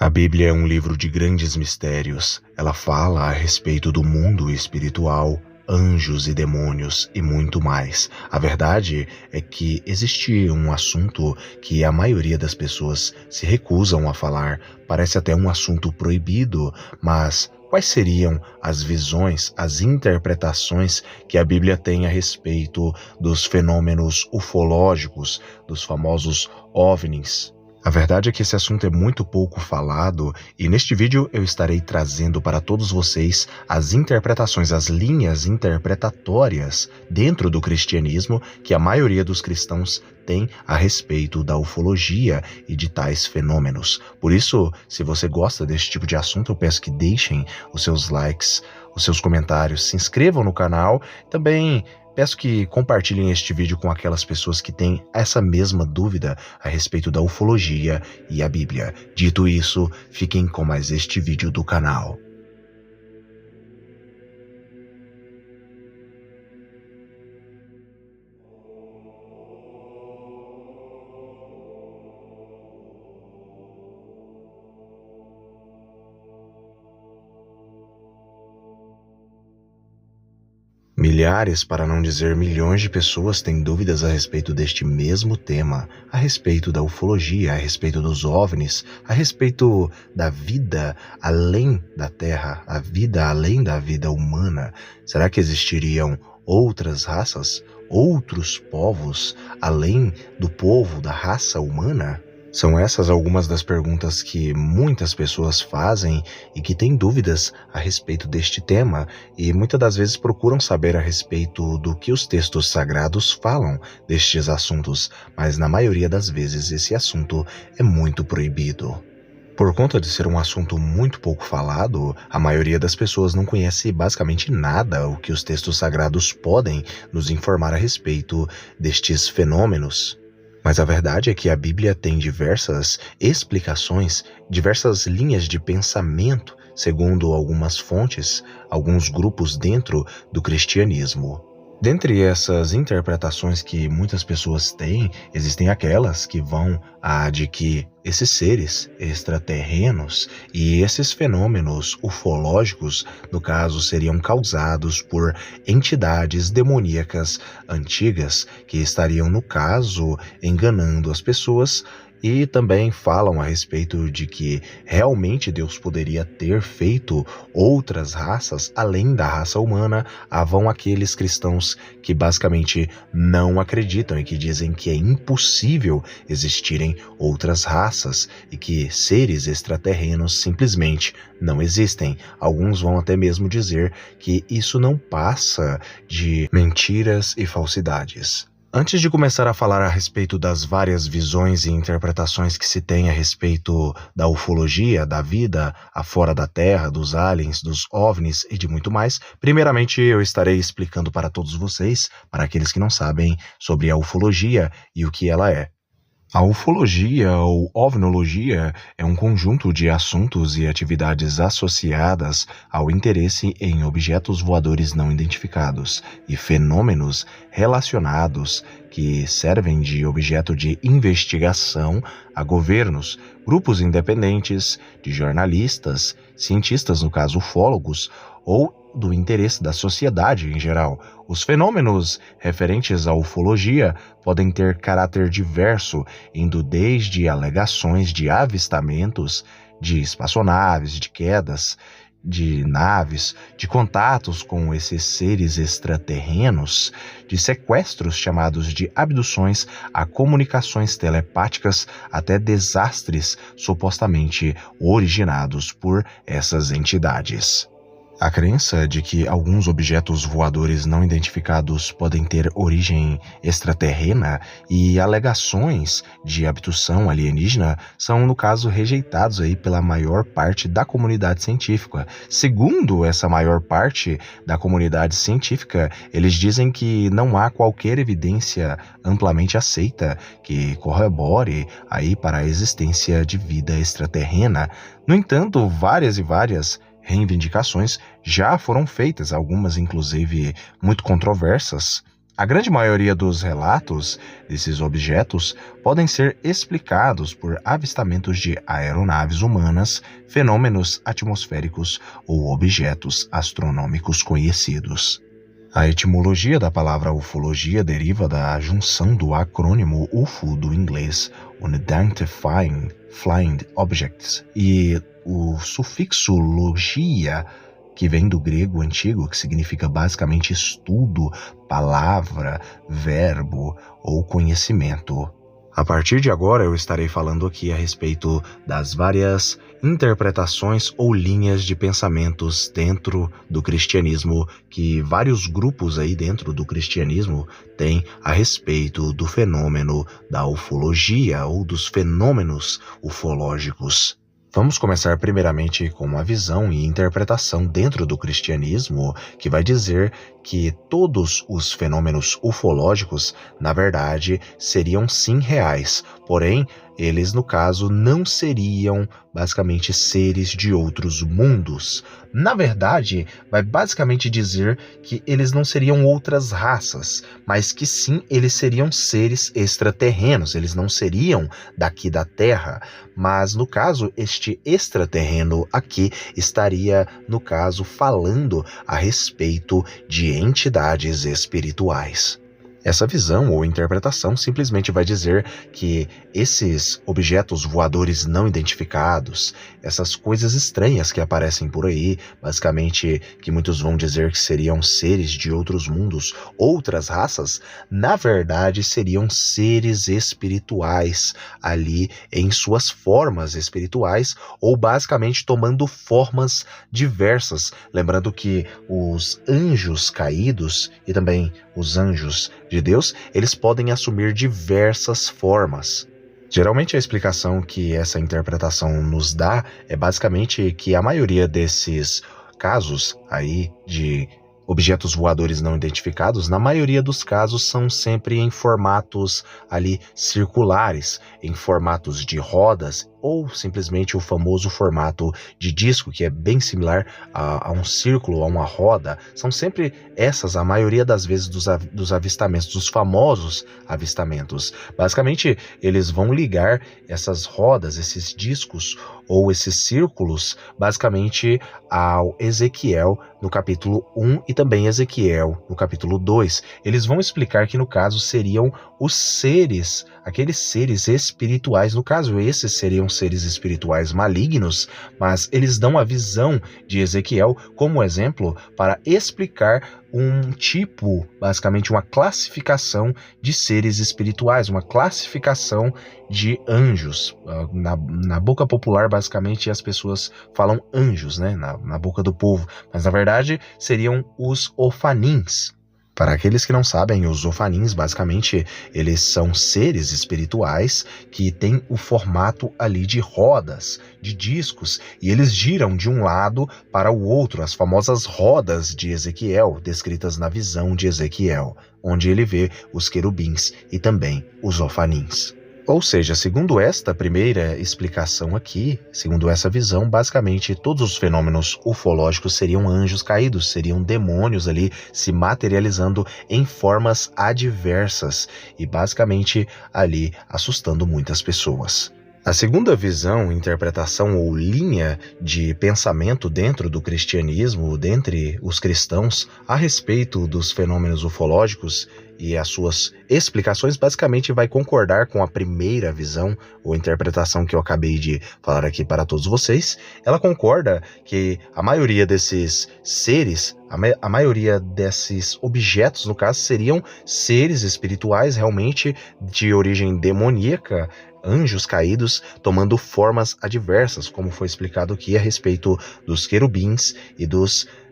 A Bíblia é um livro de grandes mistérios. Ela fala a respeito do mundo espiritual, anjos e demônios e muito mais. A verdade é que existe um assunto que a maioria das pessoas se recusam a falar. Parece até um assunto proibido, mas quais seriam as visões, as interpretações que a Bíblia tem a respeito dos fenômenos ufológicos, dos famosos OVNIs? A verdade é que esse assunto é muito pouco falado e neste vídeo eu estarei trazendo para todos vocês as interpretações, as linhas interpretatórias dentro do cristianismo que a maioria dos cristãos tem a respeito da ufologia e de tais fenômenos. Por isso, se você gosta deste tipo de assunto, eu peço que deixem os seus likes, os seus comentários, se inscrevam no canal, também peço que compartilhem este vídeo com aquelas pessoas que têm essa mesma dúvida a respeito da ufologia e a Bíblia. Dito isso, fiquem com mais este vídeo do canal. Milhares, para não dizer milhões de pessoas têm dúvidas a respeito deste mesmo tema, a respeito da ufologia, a respeito dos OVNIs, a respeito da vida além da Terra, a vida além da vida humana. Será que existiriam outras raças, outros povos, além do povo, da raça humana? São essas algumas das perguntas que muitas pessoas fazem e que têm dúvidas a respeito deste tema e muitas das vezes procuram saber a respeito do que os textos sagrados falam destes assuntos, mas na maioria das vezes esse assunto é muito proibido. Por conta de ser um assunto muito pouco falado, a maioria das pessoas não conhece basicamente nada o que os textos sagrados podem nos informar a respeito destes fenômenos. Mas a verdade é que a Bíblia tem diversas explicações, diversas linhas de pensamento, segundo algumas fontes, alguns grupos dentro do cristianismo. Dentre essas interpretações que muitas pessoas têm, existem aquelas que vão de que esses seres extraterrenos e esses fenômenos ufológicos, no caso, seriam causados por entidades demoníacas antigas que estariam, no caso, enganando as pessoas. E também falam a respeito de que realmente Deus poderia ter feito outras raças além da raça humana. Vão aqueles cristãos que basicamente não acreditam e que dizem que é impossível existirem outras raças e que seres extraterrenos simplesmente não existem. Alguns vão até mesmo dizer que isso não passa de mentiras e falsidades. Antes de começar a falar a respeito das várias visões e interpretações que se tem a respeito da ufologia, da vida afora da Terra, dos aliens, dos OVNIs e de muito mais, primeiramente eu estarei explicando para todos vocês, para aqueles que não sabem, sobre a ufologia e o que ela é. A ufologia ou ovnologia é um conjunto de assuntos e atividades associadas ao interesse em objetos voadores não identificados e fenômenos relacionados que servem de objeto de investigação a governos, grupos independentes, de jornalistas, cientistas, no caso ufólogos, ou do interesse da sociedade em geral. Os fenômenos referentes à ufologia podem ter caráter diverso, indo desde alegações de avistamentos de espaçonaves, de quedas de naves, de contatos com esses seres extraterrenos, de sequestros chamados de abduções, a comunicações telepáticas, até desastres supostamente originados por essas entidades. A crença de que alguns objetos voadores não identificados podem ter origem extraterrena e alegações de abdução alienígena são, no caso, rejeitados pela maior parte da comunidade científica. Segundo essa maior parte da comunidade científica, eles dizem que não há qualquer evidência amplamente aceita que corrobore para a existência de vida extraterrena. No entanto, várias reivindicações já foram feitas, algumas inclusive muito controversas, A grande maioria dos relatos desses objetos podem ser explicados por avistamentos de aeronaves humanas, fenômenos atmosféricos ou objetos astronômicos conhecidos. A etimologia da palavra ufologia deriva da junção do acrônimo UFO do inglês Unidentified Flying Objects e o sufixo logia, que vem do grego antigo, que significa basicamente estudo, palavra, verbo ou conhecimento. A partir de agora eu estarei falando aqui a respeito das várias interpretações ou linhas de pensamentos dentro do cristianismo que vários grupos aí dentro do cristianismo têm a respeito do fenômeno da ufologia ou dos fenômenos ufológicos. Vamos começar primeiramente com uma visão e interpretação dentro do cristianismo que vai dizer que todos os fenômenos ufológicos, na verdade, seriam sim reais, porém, eles, no caso, não seriam basicamente seres de outros mundos. Na verdade, vai basicamente dizer que eles não seriam outras raças, mas que sim, eles seriam seres extraterrenos, eles não seriam daqui da Terra, mas no caso, este extraterreno aqui estaria, no caso, falando a respeito de entidades espirituais. Essa visão ou interpretação simplesmente vai dizer que esses objetos voadores não identificados, essas coisas estranhas que aparecem por aí, basicamente que muitos vão dizer que seriam seres de outros mundos, outras raças, na verdade seriam seres espirituais ali em suas formas espirituais ou basicamente tomando formas diversas. Lembrando que os anjos caídos e também os anjos de Deus, eles podem assumir diversas formas. Geralmente a explicação que essa interpretação nos dá é basicamente que a maioria desses casos aí de objetos voadores não identificados, na maioria dos casos são sempre em formatos ali circulares, em formatos de rodas ou simplesmente o famoso formato de disco, que é bem similar a um círculo, a uma roda. São sempre essas, a maioria das vezes, dos avistamentos, dos famosos avistamentos. Basicamente, eles vão ligar essas rodas, esses discos ou esses círculos, basicamente ao Ezequiel no capítulo 1 e também Ezequiel no capítulo 2. Eles vão explicar que no caso seriam os seres, aqueles seres espirituais, no caso esses seriam seres espirituais malignos, mas eles dão a visão de Ezequiel como exemplo para explicar um tipo, basicamente uma classificação de seres espirituais, uma classificação de anjos. Na boca popular, basicamente, as pessoas falam anjos, né? Na boca do povo, mas na verdade seriam os ofanins. Para aqueles que não sabem, os ofanins, basicamente, eles são seres espirituais que têm o formato ali de rodas, de discos, e eles giram de um lado para o outro, as famosas rodas de Ezequiel, descritas na visão de Ezequiel, onde ele vê os querubins e também os ofanins. Ou seja, segundo esta primeira explicação aqui, segundo essa visão, basicamente todos os fenômenos ufológicos seriam anjos caídos, seriam demônios ali se materializando em formas adversas e basicamente ali assustando muitas pessoas. A segunda visão, interpretação ou linha de pensamento dentro do cristianismo, dentre os cristãos, a respeito dos fenômenos ufológicos e as suas explicações, basicamente vai concordar com a primeira visão ou interpretação que eu acabei de falar aqui para todos vocês. Ela concorda que a maioria desses seres, a maioria desses objetos, no caso, seriam seres espirituais realmente de origem demoníaca, anjos caídos tomando formas adversas, como foi explicado aqui a respeito dos querubins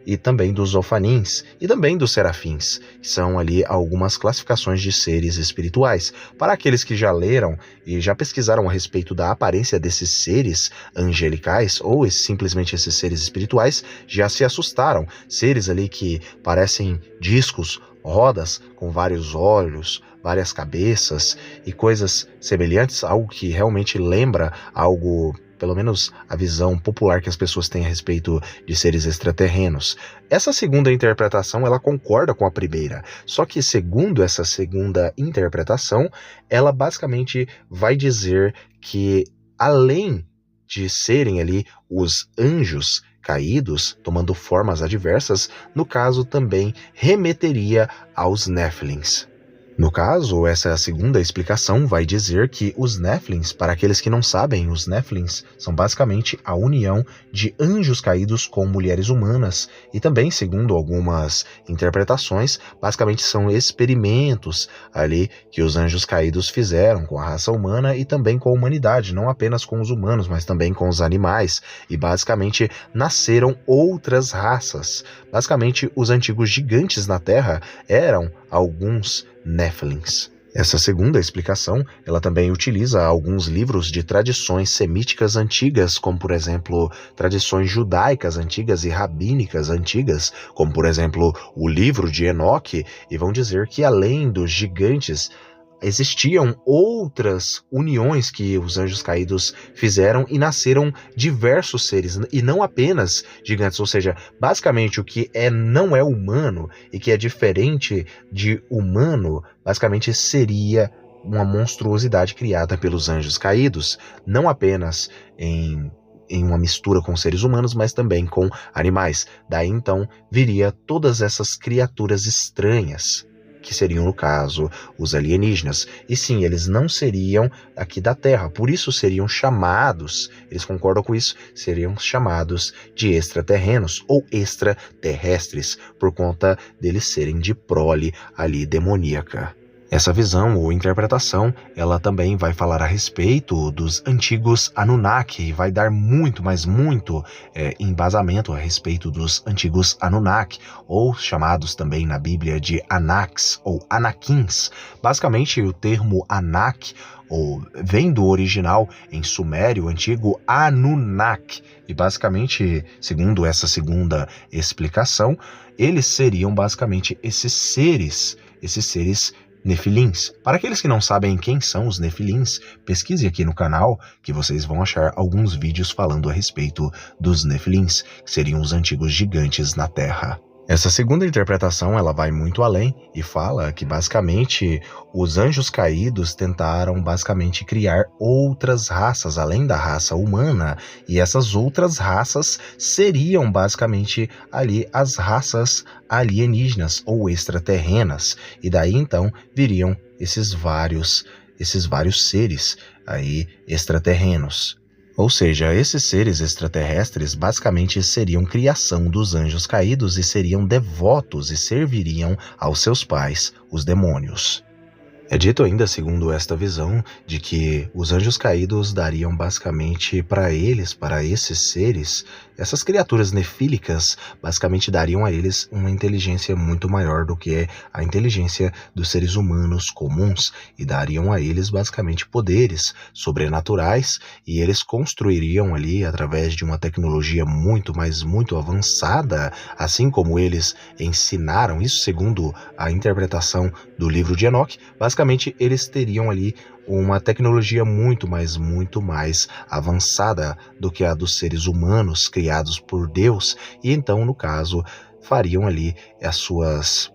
e também dos ofanins e também dos serafins, que são ali algumas classificações de seres espirituais. Para aqueles que já leram e já pesquisaram a respeito da aparência desses seres angelicais ou simplesmente esses seres espirituais, já se assustaram. Seres ali que parecem discos, rodas com vários olhos, várias cabeças e coisas semelhantes, algo que realmente lembra algo pelo menos a visão popular que as pessoas têm a respeito de seres extraterrenos. Essa segunda interpretação, ela concorda com a primeira, só que segundo essa segunda interpretação, ela basicamente vai dizer que além de serem ali os anjos caídos, tomando formas adversas, no caso também remeteria aos Néfilins. No caso, essa segunda explicação vai dizer que os Néfilins, para aqueles que não sabem, os Néfilins são basicamente a união de anjos caídos com mulheres humanas e também, segundo algumas interpretações, basicamente são experimentos ali que os anjos caídos fizeram com a raça humana e também com a humanidade, não apenas com os humanos, mas também com os animais, e basicamente nasceram outras raças. Basicamente, os antigos gigantes na Terra eram alguns Néfilins. Essa segunda explicação, ela também utiliza alguns livros de tradições semíticas antigas, como por exemplo, tradições judaicas antigas e rabínicas antigas, como por exemplo, o livro de Enoque, e vão dizer que além dos gigantes, existiam outras uniões que os anjos caídos fizeram e nasceram diversos seres, e não apenas gigantes, ou seja, basicamente o que não é humano e que é diferente de humano, basicamente seria uma monstruosidade criada pelos anjos caídos, não apenas em uma mistura com seres humanos, mas também com animais. Daí então viria todas essas criaturas estranhas, que seriam, no caso, os alienígenas. E sim, eles não seriam aqui da Terra, por isso seriam chamados, eles concordam com isso, seriam chamados de extraterrenos ou extraterrestres, por conta deles serem de prole ali demoníaca. Essa visão ou interpretação, ela também vai falar a respeito dos antigos Anunnaki, e vai dar muito, mas muito embasamento a respeito dos antigos Anunnaki, ou chamados também na Bíblia de Anaks ou Anakins. Basicamente, o termo Anak vem do original em sumério antigo Anunnak, e basicamente, segundo essa segunda explicação, eles seriam basicamente esses seres Nefilins. Para aqueles que não sabem quem são os Nefilins, pesquise aqui no canal que vocês vão achar alguns vídeos falando a respeito dos Nefilins, que seriam os antigos gigantes na Terra. Essa segunda interpretação, ela vai muito além e fala que basicamente os anjos caídos tentaram basicamente criar outras raças além da raça humana, e essas outras raças seriam basicamente ali as raças alienígenas ou extraterrenas, e daí então viriam esses vários seres aí extraterrenos. Ou seja, esses seres extraterrestres basicamente seriam criação dos anjos caídos e seriam devotos e serviriam aos seus pais, os demônios. É dito ainda, segundo esta visão, de que os anjos caídos dariam basicamente para esses seres, essas criaturas nefílicas, basicamente dariam a eles uma inteligência muito maior do que a inteligência dos seres humanos comuns, e dariam a eles basicamente poderes sobrenaturais, e eles construiriam ali, através de uma tecnologia muito, mas muito avançada, assim como eles ensinaram, isso segundo a interpretação do livro de Enoque, basicamente eles teriam ali uma tecnologia muito mais avançada do que a dos seres humanos criados por Deus, e então, no caso, fariam ali as suas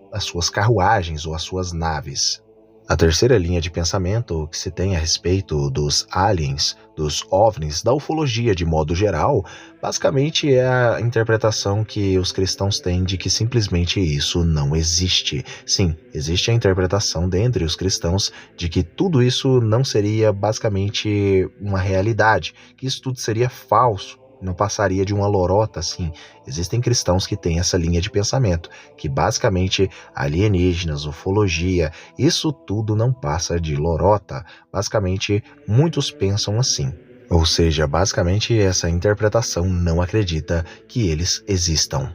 carruagens ou as suas naves. A terceira linha de pensamento que se tem a respeito dos aliens, dos OVNIs, da ufologia de modo geral, basicamente é a interpretação que os cristãos têm de que simplesmente isso não existe. Sim, existe a interpretação dentre os cristãos de que tudo isso não seria basicamente uma realidade, que isso tudo seria falso, não passaria de uma lorota, assim. Existem cristãos que têm essa linha de pensamento, que basicamente alienígenas, ufologia, isso tudo não passa de lorota. Basicamente, muitos pensam assim. Ou seja, basicamente essa interpretação não acredita que eles existam.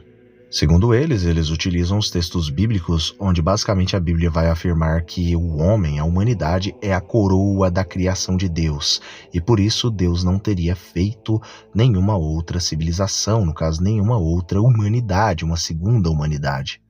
Segundo eles utilizam os textos bíblicos, onde basicamente a Bíblia vai afirmar que o homem, a humanidade, é a coroa da criação de Deus, e por isso Deus não teria feito nenhuma outra civilização, no caso nenhuma outra humanidade, uma segunda humanidade.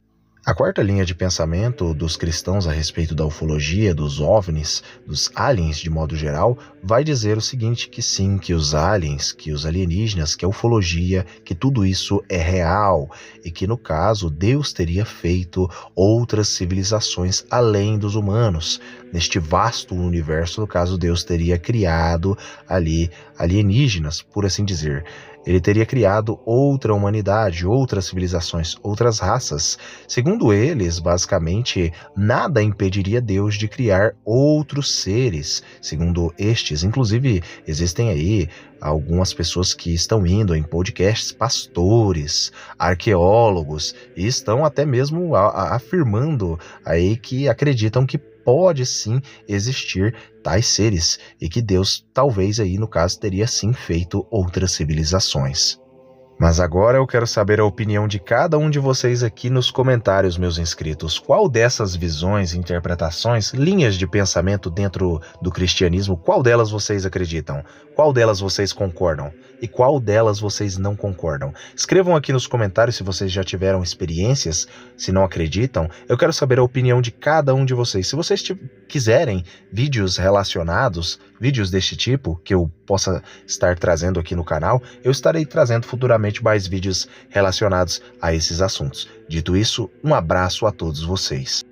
A quarta linha de pensamento dos cristãos a respeito da ufologia, dos OVNIs, dos aliens de modo geral, vai dizer o seguinte, que sim, que os aliens, que os alienígenas, que a ufologia, que tudo isso é real e que no caso Deus teria feito outras civilizações além dos humanos. Neste vasto universo, no caso, Deus teria criado ali alienígenas, por assim dizer. Ele teria criado outra humanidade, outras civilizações, outras raças. Segundo eles, basicamente, nada impediria Deus de criar outros seres. Segundo estes, inclusive, existem aí algumas pessoas que estão indo em podcasts, pastores, arqueólogos, e estão até mesmo afirmando aí que acreditam que pode sim existir tais seres e que Deus talvez aí no caso teria sim feito outras civilizações. Mas agora eu quero saber a opinião de cada um de vocês aqui nos comentários, meus inscritos. Qual dessas visões, interpretações, linhas de pensamento dentro do cristianismo, qual delas vocês acreditam? Qual delas vocês concordam? E qual delas vocês não concordam? Escrevam aqui nos comentários se vocês já tiveram experiências, se não acreditam. Eu quero saber a opinião de cada um de vocês. Se vocês quiserem vídeos relacionados, vídeos deste tipo, que eu possa estar trazendo aqui no canal, eu estarei trazendo futuramente mais vídeos relacionados a esses assuntos. Dito isso, um abraço a todos vocês.